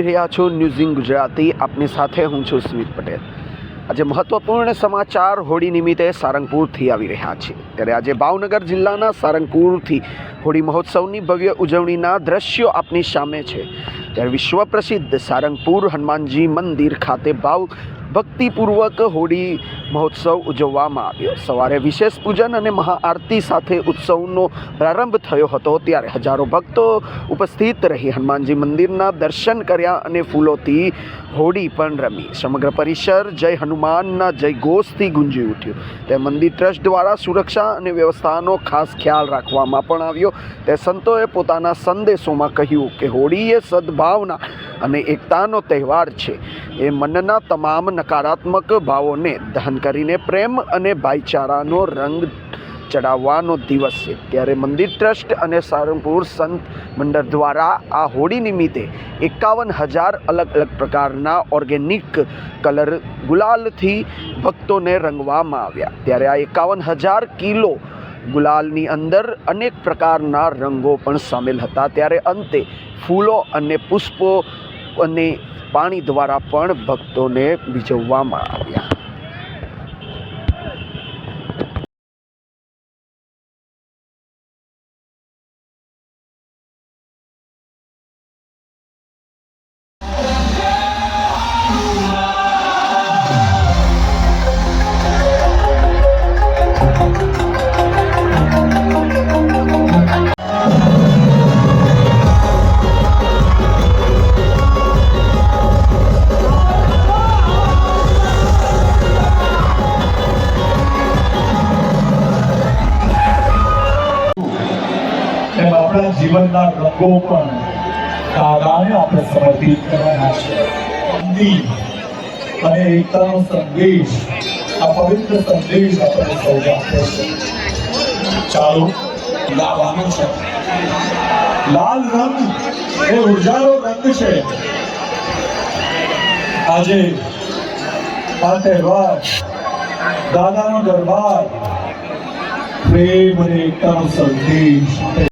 જોઈ રહ્યા છો ન્યૂઝ ગુજરાતી। આપની સાથે હું છું સ્મિત પટેલ। આજે મહત્વપૂર્ણ સમાચાર હોળી નિમિત્તે સારંગપુરથી આવી રહ્યા છે। ત્યારે આજે ભાવનગર જિલ્લાના સારંગપુરથી હોળી મહોત્સવની ભવ્ય ઉજવણીના દ્રશ્યો આપની સામે છે। ત્યારે વિશ્વ પ્રસિદ્ધ સારંગપુર હનુમાનજી મંદિર ખાતે ભક્તિપૂર્વક હોળી મહોત્સવ ઉજવવામાં આવ્યો। સવારે વિશેષ પૂજન અને મહાઆરતી સાથે ઉત્સવનો પ્રારંભ થયો હતો। ત્યારે હજારો ભક્તો ઉપસ્થિત રહી હનુમાનજી મંદિરના દર્શન કર્યા અને ફૂલોથી હોળી પણ રમી। સમગ્ર પરિસર જય હનુમાનના જય ઘોષથી ગુંજી ઉઠ્યું। તે મંદિર ટ્રસ્ટ દ્વારા સુરક્ષા અને વ્યવસ્થાનો ખાસ ખ્યાલ રાખવામાં પણ આવ્યો। તે સંતોએ પોતાના સંદેશોમાં કહ્યું કે હોળી એ સદભાવના અને એકતાનો તહેવાર છે। એ મનના તમામ નકારાત્મક ભાવોને દહન કરીને પ્રેમ અને ભાઈચારાનો રંગ ચડાવવાનો દિવસ છે। ત્યારે મંદિર ટ્રસ્ટ અને સારંગપુર સંત મંડળ દ્વારા આ હોળી નિમિત્તે 51,000 અલગ અલગ પ્રકારના ઓર્ગેનિક કલર ગુલાલથી ભક્તોને રંગવામાં આવ્યા। ત્યારે આ 51,000 કિલો ગુલાલની અંદર અનેક પ્રકારના રંગો પણ સામેલ હતા। ત્યારે અંતે ફૂલો અને પુષ્પો અને પાણી દ્વારા પણ ભક્તોને બીજવવામાં આવ્યા। આપણા જીવનના રંગો પણ દાદાને આપણે સમર્પિત કરવાના છે। મંદિર અને એકતાનો સંદેશ, આ પવિત્ર સંદેશ આપણે સૌને આપે છે। ચાલો લાવવાનો છે। લાલ રંગ એ ઉર્જાનો રંગ છે। આજે આ તહેવાર દાદાનો દરબાર પ્રેમ અને એકતાનો સંદેશ